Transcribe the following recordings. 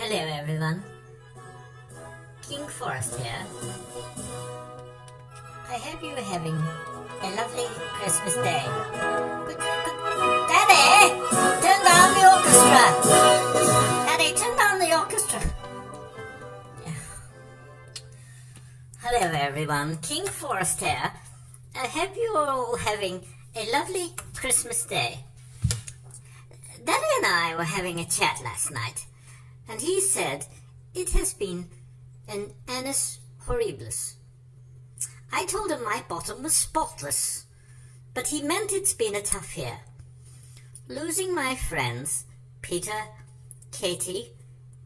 Hello everyone, King Forrest here. I hope you are having a lovely Christmas day. Daddy, turn down the orchestra. Daddy, turn down the orchestra. Hello everyone, King Forrest here. I hope you are all having a lovely Christmas day. Daddy and I were having a chat last night, and he said it has been an annus horribilis. I told him my bottom was spotless, but he meant it's been a tough year. Losing my friends, Peter, Katie,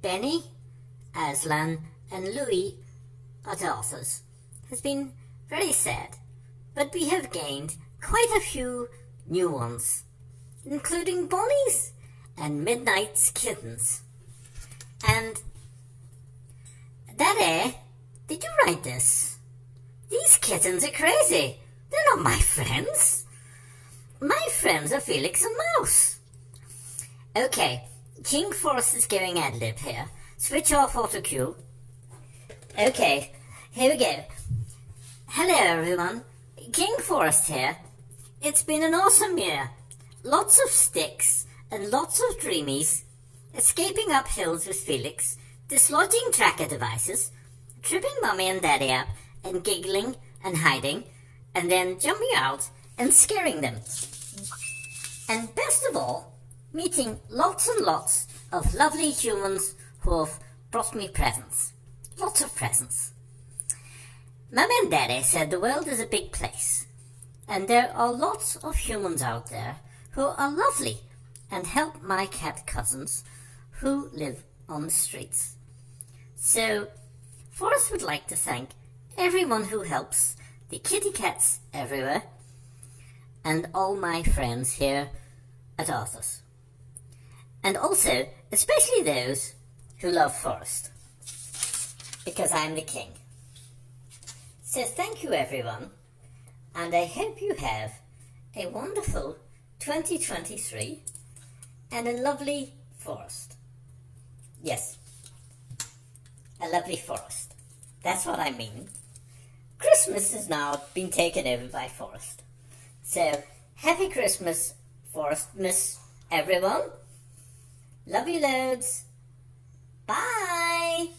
Benny, Aslan, and Louis, our daughters, has been very sad, but we have gained quite a few new ones, including Bonnies and Midnight's kittens. And, Daddy, did you write this? These kittens are crazy. They're not my friends. My friends are Felix and Mouse. Okay, King Forrest is going ad-lib here. Switch off autocue. Okay, here we go. Hello everyone, King Forrest here. It's been an awesome year. Lots of sticks and lots of dreamies, escaping up hills with Felix, dislodging tracker devices, tripping Mummy and Daddy up, and giggling and hiding, and then jumping out and scaring them. And best of all, meeting lots and lots of lovely humans who have brought me presents. Lots of presents. Mummy and Daddy said the world is a big place, and there are lots of humans out there who are lovely and help my cat cousins who live on the streets. So, Forrest would like to thank everyone who helps the kitty cats everywhere and all my friends here at Arthur's. And also, especially those who love Forrest, because I'm the king. So thank you everyone, and I hope you have a wonderful 2023 and a lovely forest. Yes, a lovely forest. That's what I mean. Christmas has now been taken over by Forrest. So, happy Christmas, Forrest Miss everyone. Love you loads. Bye.